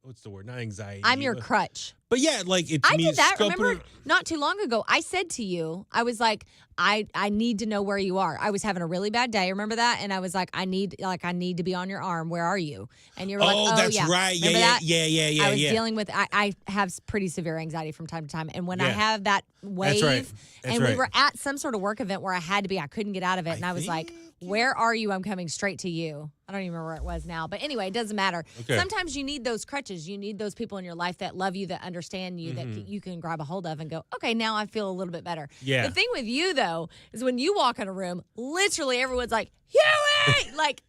what's the word? Not anxiety. I'm your crutch. But yeah, like it's I me did that. scoping. Remember, not too long ago, I said to you, I was like, I need to know where you are. I was having a really bad day. Remember that? And I was like, I need to be on your arm. Where are you? And you were like, oh, that's right. Remember that? Yeah. I was dealing with, I have pretty severe anxiety from time to time. And when I have that wave, That's we were at some sort of work event where I had to be, I couldn't get out of it. And I was like, where are you? I'm coming straight to you. I don't even remember where it was now. But anyway, it doesn't matter. Okay. Sometimes you need those crutches. You need those people in your life that love you, that understand you, that you can grab a hold of and go, okay, now I feel a little bit better. Yeah. The thing with you, though, is when you walk in a room, literally everyone's like, Huey! Like,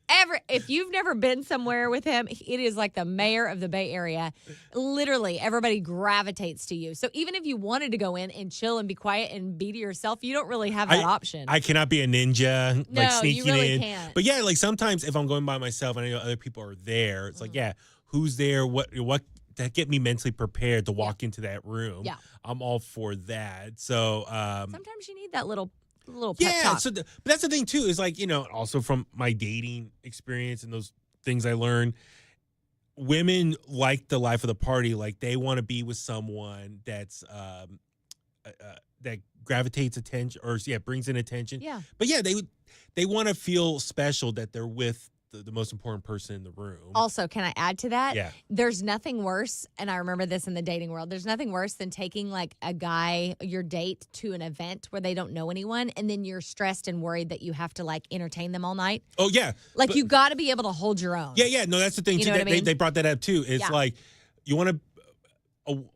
if you've never been somewhere with him, it is like the mayor of the Bay Area. Literally, everybody gravitates to you. So even if you wanted to go in and chill and be quiet and be to yourself, you don't really have that option. I cannot be a ninja, like sneaking you really in. Can't. But yeah, like sometimes if I'm going by myself and I know other people are there, it's like, who's there? What that get me mentally prepared to walk into that room. Yeah. I'm all for that. So sometimes you need that little pep talk. So but that's the thing too, is like, also from my dating experience and those things I learned, women like the life of the party. Like they want to be with someone that's that gravitates attention or brings in attention. Yeah. But yeah, they want to feel special that they're with the most important person in the room. Also, can I add to that? Yeah. There's nothing worse, and I remember this in the dating world, there's nothing worse than taking like a guy, your date, to an event where they don't know anyone, and then you're stressed and worried that you have to like entertain them all night. Oh, yeah. Like you got to be able to hold your own. Yeah. No, that's the thing, too. What I mean? They brought that up, too. It's like you want to,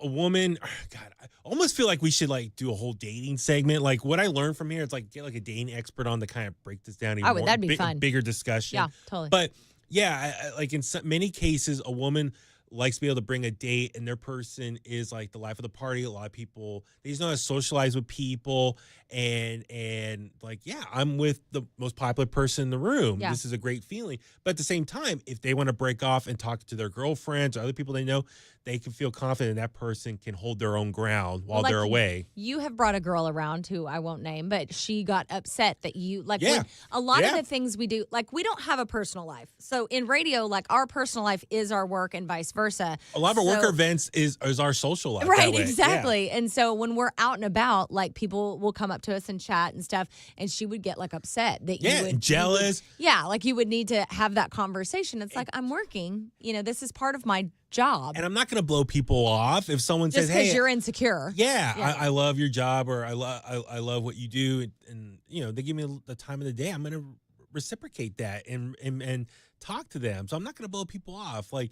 a woman, God, I almost feel like we should like do a whole dating segment. Like what I learned from here, it's like get like a dating expert on to kind of break this down even more. That'd be fun. Bigger discussion. Yeah, totally. But yeah, like in many cases, a woman likes to be able to bring a date and their person is like the life of the party. A lot of people, they just know how to socialize with people and like, I'm with the most popular person in the room. Yeah. This is a great feeling. But at the same time, if they want to break off and talk to their girlfriends or other people they know, they can feel confident that person can hold their own ground while they're away. You have brought a girl around who I won't name, but she got upset that you like when a lot of the things we do, like we don't have a personal life. So in radio, like our personal life is our work and vice versa. A lot of our work events is our social life. Right, exactly. Yeah. And so when we're out and about, like people will come up to us and chat and stuff, and she would get like upset that you would jealous. Like you would need to have that conversation. It's like, I'm working. This is part of my job. And I'm not going to blow people off if someone just says, "Hey, you're insecure." I love your job, or I love what you do," and they give me the time of the day. I'm going to reciprocate that and talk to them. So I'm not going to blow people off. Like,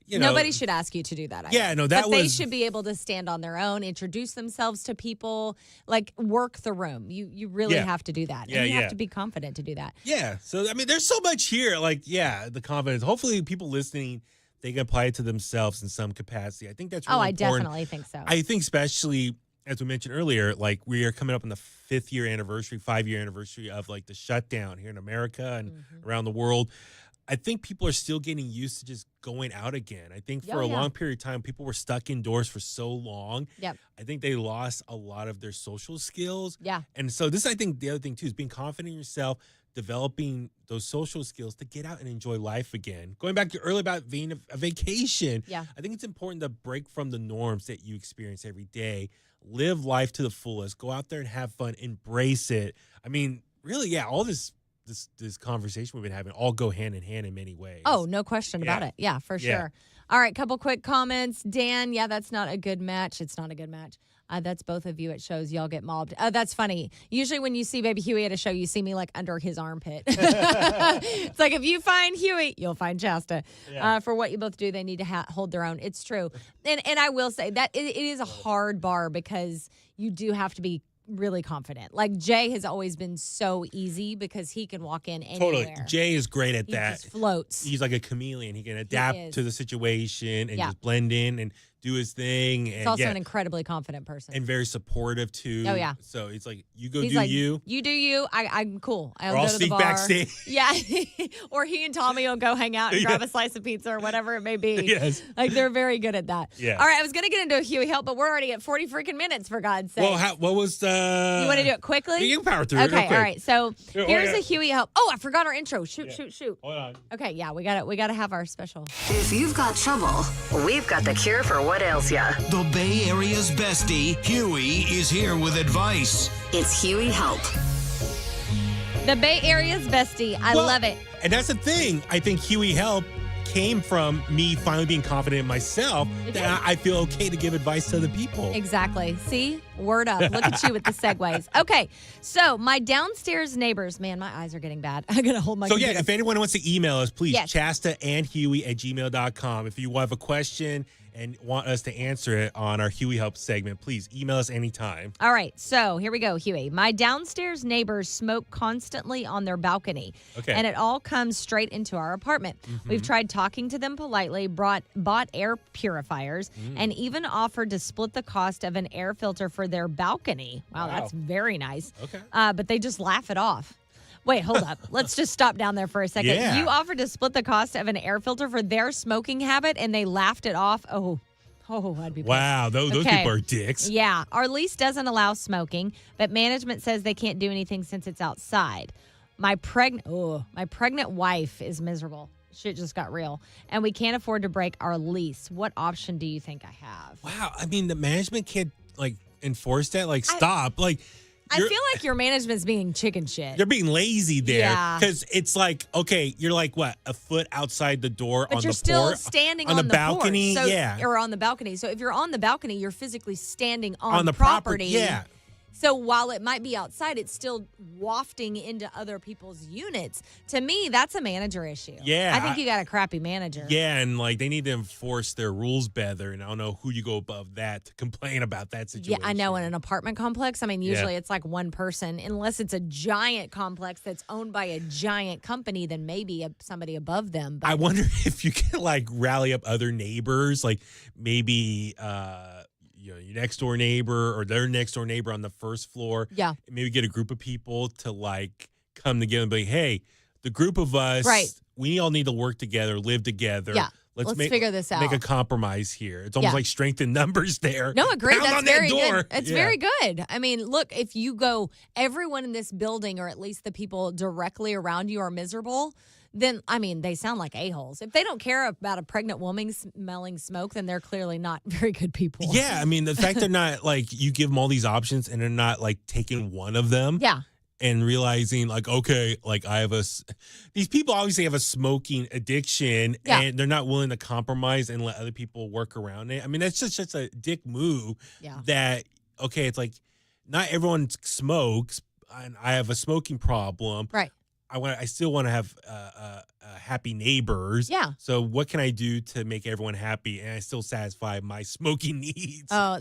nobody should ask you to do that. They should be able to stand on their own, introduce themselves to people, like work the room. You really have to do that. And you have to be confident to do that. Yeah. So, I mean, there's so much here. Like, the confidence. Hopefully people listening, they can apply it to themselves in some capacity. I think that's really important. Definitely think so. I think especially, as we mentioned earlier, like we are coming up on the 5-year anniversary of like the shutdown here in America and around the world. I think people are still getting used to just going out again. I think for a long period of time, people were stuck indoors for so long. Yep. I think they lost a lot of their social skills. Yeah. And so this, I think the other thing too, is being confident in yourself, developing those social skills to get out and enjoy life again. Going back to earlier about being a vacation. Yeah. I think it's important to break from the norms that you experience every day. Live life to the fullest. Go out there and have fun. Embrace it. I mean, really, all this conversation we've been having all go hand in hand in many ways. Oh, no question about it. Yeah, for sure. All right, couple quick comments. Dan, that's not a good match. It's not a good match. That's both of you at shows. Y'all get mobbed. That's funny. Usually when you see Baby Huey at a show, you see me like under his armpit. It's like if you find Huey, you'll find Chasta. For what you both do, they need to hold their own. It's true. And I will say that it is a hard bar because you do have to be really confident. Like Jay has always been so easy because he can walk in anywhere. Totally. Jay is great at he that. Just floats. He's like a chameleon. He can adapt to the situation and just blend in and do his thing. And he's also an incredibly confident person. And very supportive too. Oh, yeah. So it's like, you go do like, you. You do you. I'm cool. I'll go to the sneak bar. Backstage. Yeah. Or he and Tommy will go hang out and grab a slice of pizza or whatever it may be. Yes. Like they're very good at that. Yeah. All right. I was going to get into a Huey help, but we're already at 40 freaking minutes for God's sake. Well, what was the... You want to do it quickly? You can power through it. Okay. All right. So here's a Huey help. Oh, I forgot our intro. Shoot. Hold on. Okay. Yeah. We got to have our special. If you've got trouble, we've got the cure for what ails ya. The Bay Area's bestie, Huey, is here with advice. It's Huey Help. The Bay Area's bestie. I love it. And that's the thing. I think Huey Help came from me finally being confident in myself that I feel okay to give advice to other people. Exactly. See? Word up. Look at you with the segues. Okay. So my downstairs neighbors, man, my eyes are getting bad. I got to hold my computer. If anyone wants to email us, please, chastaandhuey@gmail.com. If you have a question and want us to answer it on our Huey Help segment, please email us anytime. All right. So here we go, Huey. My downstairs neighbors smoke constantly on their balcony. Okay. And it all comes straight into our apartment. Mm-hmm. We've tried talking to them politely, bought air purifiers, and even offered to split the cost of an air filter for their balcony. Wow. That's very nice. Okay. But they just laugh it off. Wait, hold up. Let's just stop down there for a second. Yeah. You offered to split the cost of an air filter for their smoking habit, and they laughed it off. Oh, I'd be pissed. Wow, those people are dicks. Yeah. Our lease doesn't allow smoking, but management says they can't do anything since it's outside. My pregnant wife is miserable. Shit just got real. And we can't afford to break our lease. What option do you think I have? Wow. I mean, the management can't, enforce that. Stop. I feel like your management's being chicken shit. You're being lazy there. Yeah. Because it's like, okay, you're like, what, a foot outside the door but on you're the still porch? standing on the balcony? Porch, Or on the balcony. So if you're on the balcony, you're physically standing on the property. Yeah. So while it might be outside, it's still wafting into other people's units. To me, that's a manager issue. Yeah. I think you got a crappy manager. Yeah, and they need to enforce their rules better. And I don't know who you go above that to complain about that situation. Yeah, I know. In an apartment complex, I mean, usually it's like one person. Unless it's a giant complex that's owned by a giant company, then maybe somebody above them. But I wonder if you can rally up other neighbors, maybe your next door neighbor or their next door neighbor on the first floor. Yeah. Maybe get a group of people to come together and be, hey, the group of us, we all need to work together, live together. Yeah. Let's figure this out. Make a compromise here. It's almost like strength in numbers there. No, agree. Pound That's on very that door. good. It's very good. I mean, look, if you go, everyone in this building, or at least the people directly around you, are miserable, then, I mean, they sound like a-holes. If they don't care about a pregnant woman smelling smoke, then they're clearly not very good people. Yeah, I mean, the fact they're not, you give them all these options and they're not, taking one of them. Yeah. and realizing like, okay, like these people obviously have a smoking addiction and they're not willing to compromise and let other people work around it. I mean, that's just a dick move that, okay, it's like not everyone smokes and I have a smoking problem. Right. I still want to have happy neighbors. Yeah. So what can I do to make everyone happy and I still satisfy my smoking needs? Oh,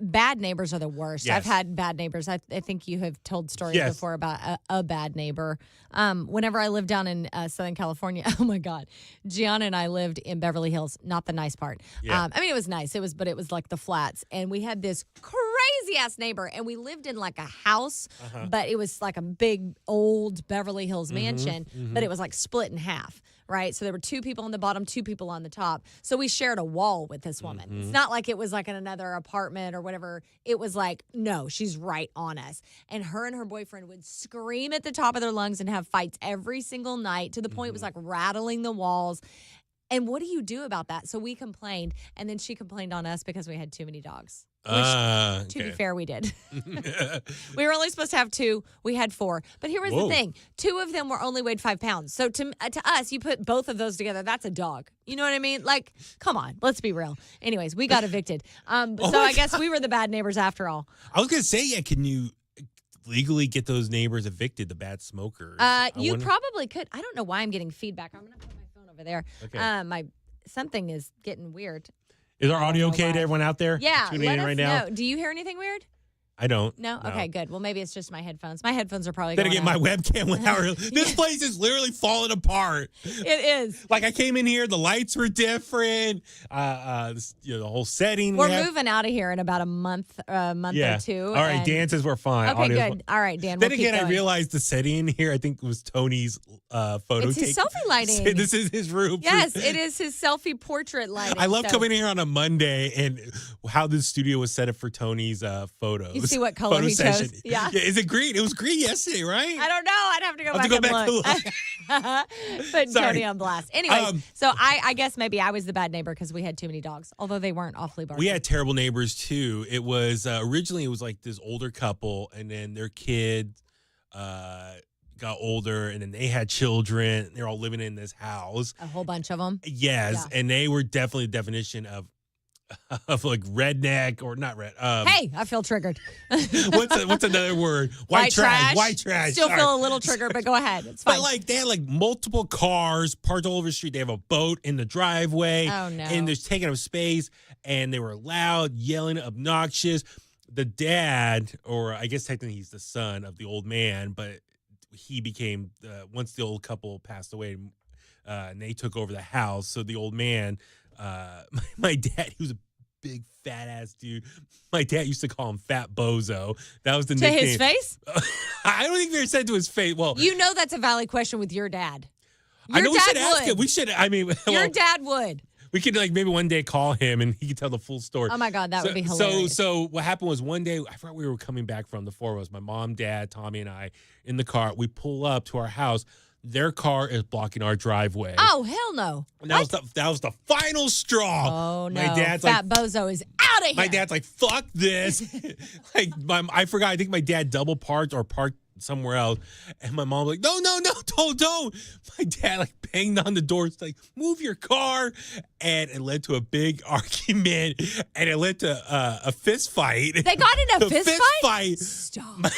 bad neighbors are the worst. Yes. I've had bad neighbors. I think you have told stories before about a bad neighbor. Whenever I lived down in Southern California, oh my God, Gianna and I lived in Beverly Hills, not the nice part. Yeah. I mean, it was nice. But it was like the flats, and we had this crazy ass neighbor, and we lived in like a house, but it was like a big old Beverly Hills mansion, but it was like split in half. Right. So there were 2 people on the bottom, 2 people on the top. So we shared a wall with this woman. It's not like it was like in another apartment or whatever. It was like, no, she's right on us. And her boyfriend would scream at the top of their lungs and have fights every single night to the point it was like rattling the walls. And what do you do about that? So we complained, and then she complained on us because we had too many dogs. Which, to be fair, we did. We were only supposed to have 2. We had 4. But here was the thing. 2 of them were only weighed 5 pounds. So to us, you put both of those together, that's a dog. You know what I mean? Like, come on. Let's be real. Anyways, we got evicted. I guess we were the bad neighbors after all. I was going to say, can you legally get those neighbors evicted, the bad smokers? You probably could. I don't know why I'm getting feedback. I'm going to put my phone over there. Okay. Something is getting weird. Is our audio okay to everyone out there? Yeah, tuning let in us right know. now? Do you hear anything weird? I don't. No? Okay, good. Well, maybe it's just my headphones. My headphones are probably Then going again, my out. webcam went out. This place is literally falling apart. It is. Like I came in here, the lights were different. The whole setting. We're moving out of here in about a month or 2. All right, Dan says we're fine. Okay, Audio's good. All right, Dan. Then we'll again, keep I going. realized the setting in here, I think, was Tony's photo It's his take. selfie lighting. This is his room. Yes, it is his selfie portrait lighting. I love coming here on a Monday and how the studio was set up for Tony's photos. You see what color photo he session. chose? Yeah. Is it green? It was green yesterday, right? I don't know. I'd have to go I'll have back to go and back look. Put Sorry. Tony on blast. Anyway, so I guess maybe I was the bad neighbor because we had too many dogs, although they weren't awfully barky. We had terrible neighbors too. It was originally it was like this older couple, and then their kid got older, and then they had children. They're all living in this house. A whole bunch of them. Yes, Yeah. and they were definitely the definition of like redneck or not red. Hey, I feel triggered. What's another word? White trash. Still Sorry. feel a little triggered, but go ahead. It's fine. But like they had like multiple cars parked all over the street. They have a boat in the driveway. Oh, no. And they're taking up space, and they were loud, yelling, obnoxious. The dad, or I guess technically he's the son of the old man, but he became once the old couple passed away, and they took over the house. So the old man, my dad, he was a big fat ass dude. My dad used to call him Fat Bozo. That was the to nickname. his face? I don't think they said to his face. Well, You know that's a valid question with your dad. I know we should dad ask would. him. We should. I mean, Your well, dad would. we could like maybe one day call him and he could tell the full story. Oh my God, that would be hilarious. So what happened was one day I forgot we were coming back from the 4 of us, my mom, dad, Tommy, and I in the car. We pull up to our house. Their car is blocking our driveway. Oh, hell no. And that was the final straw. Oh, no. My dad's Fat like, Bozo is out of here. my dad's like, fuck this. I forgot. I think my dad double parked or parked somewhere else. And my mom was like, no, don't. My dad like banged on the door. It's like, move your car. And it led to a big argument. And it led to a fist fight. They got in a fist fight? Stop.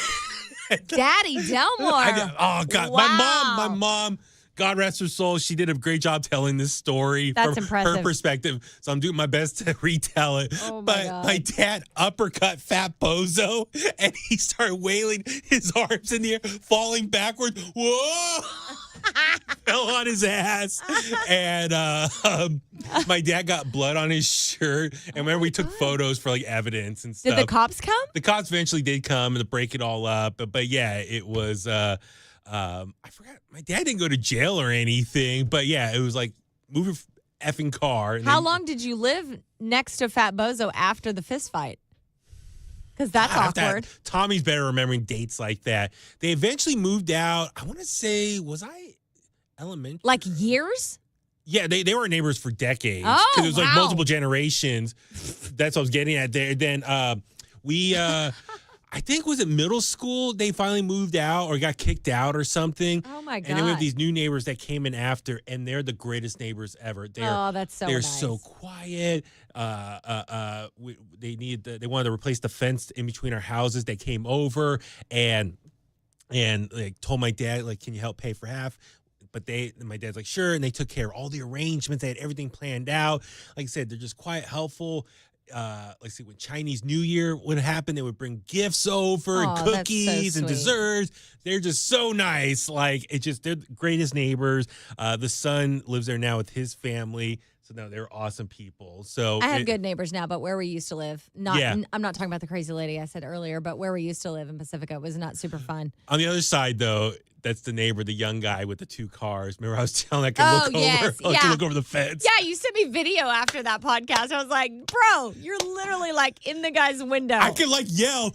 Daddy Delmore. Oh, God. Wow. My mom, God rest her soul, she did a great job telling this story That's from impressive. her perspective. So I'm doing my best to retell it. Oh, my but God. my dad uppercut Fat Bozo, and he started wailing his arms in the air, falling backwards. Whoa! Fell on his ass. And my dad got blood on his shirt. And remember, we took photos for like evidence and stuff. Did the cops come? The cops eventually did come to break it all up. But yeah, it was, I forgot, my dad didn't go to jail or anything. But yeah, it was like, move your effing car. And How then- long did you live next to Fat Bozo after the fist fight? Because that's God, awkward. Tommy's better remembering dates like that. They eventually moved out. I want to say, was I elementary? Like years? Yeah, they were neighbors for decades. Oh, Because it was like wow. multiple generations. That's what I was getting at there. Then I think, was it middle school? They finally moved out or got kicked out or something. Oh my God. And then we have these new neighbors that came in after, and they're the greatest neighbors ever. That's so They're nice. so quiet. They wanted to replace the fence in between our houses. They came over and like told my dad, like, can you help pay for half? But my dad's like, sure. And they took care of all the arrangements. They had everything planned out. Like I said, they're just quiet, helpful. Let's see, when Chinese New Year would happen, they would bring gifts over and cookies and desserts. They're just so nice. Like, they're the greatest neighbors. The son lives there now with his family. So no, they're awesome people. So I have good neighbors now, but where we used to live, I'm not talking about the crazy lady I said earlier, but where we used to live in Pacifica was not super fun. On the other side, though, that's the neighbor, the young guy with the 2 cars. Remember, I was telling that I could look over the fence. Yeah, you sent me video after that podcast. I was like, bro, you're literally like in the guy's window. I could like yell.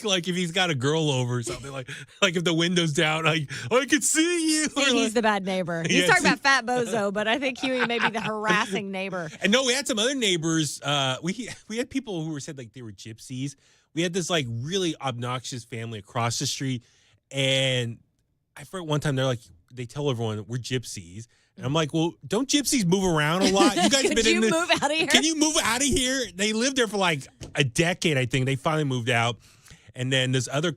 like if he's got a girl over or something, like if the window's down, I could see you. He's the bad neighbor. He's talking about Fat Bozo, but I think Huey may be the harassing neighbor. And no, we had some other neighbors. We had people who said like they were gypsies. We had this like really obnoxious family across the street, and I forgot one time they tell everyone we're gypsies. And I'm like, well, don't gypsies move around a lot? You guys been in the. Move out of here? Can you move out of here? They lived there for like a decade, I think. They finally moved out. And then this other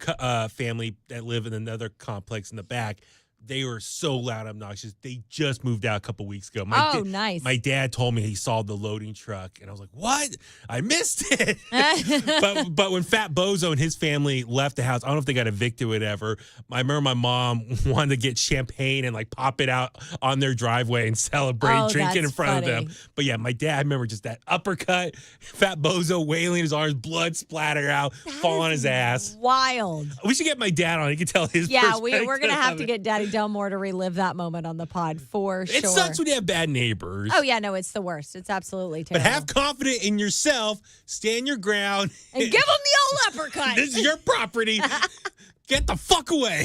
family that live in another complex in the back, they were so loud, obnoxious. They just moved out a couple weeks ago. Nice. My dad told me he saw the loading truck, and I was like, what? I missed it. but when Fat Bozo and his family left the house, I don't know if they got evicted or whatever. I remember my mom wanted to get champagne and like pop it out on their driveway and celebrate, drink it in front of them. But yeah, my dad, I remember just that uppercut, Fat Bozo wailing his arms, blood splatter out, fall on his ass. Wild. We should get my dad on. He can tell his perspective. We're going to have to get Daddy Delmore to relive that moment on the pod for sure. It sucks when you have bad neighbors. Oh, yeah, no, it's the worst. It's absolutely terrible. But have confidence in yourself, stand your ground. And give them the old uppercut. This is your property. Get the fuck away.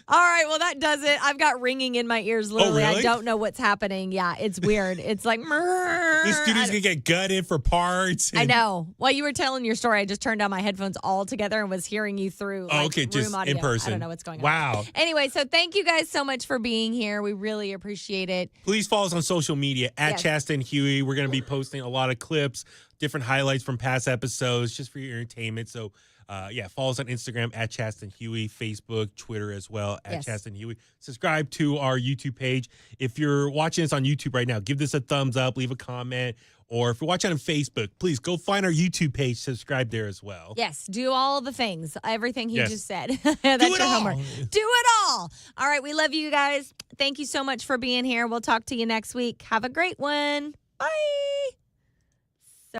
All right, well, that does it. I've got ringing in my ears, literally. Oh, really? I don't know what's happening. Yeah, it's weird. It's like, This studio's going to get gutted for parts. I know. While you were telling your story, I just turned down my headphones all together and was hearing you through just audio. in person. I don't know what's going on. Wow. Anyway, so thank you guys so much for being here. We really appreciate it. Please follow us on social media at Chasta and Huey. We're going to be posting a lot of clips, different highlights from past episodes just for your entertainment. So, follow us on Instagram at Chasta and Huey, Facebook, Twitter as well at Chasta and Huey. Subscribe to our YouTube page. If you're watching us on YouTube right now, give this a thumbs up, leave a comment. Or if you're watching on Facebook, please go find our YouTube page, subscribe there as well. Yes, do all the things, everything he just said. That's do it your all. homework. Do it all. All right, we love you guys. Thank you so much for being here. We'll talk to you next week. Have a great one. Bye.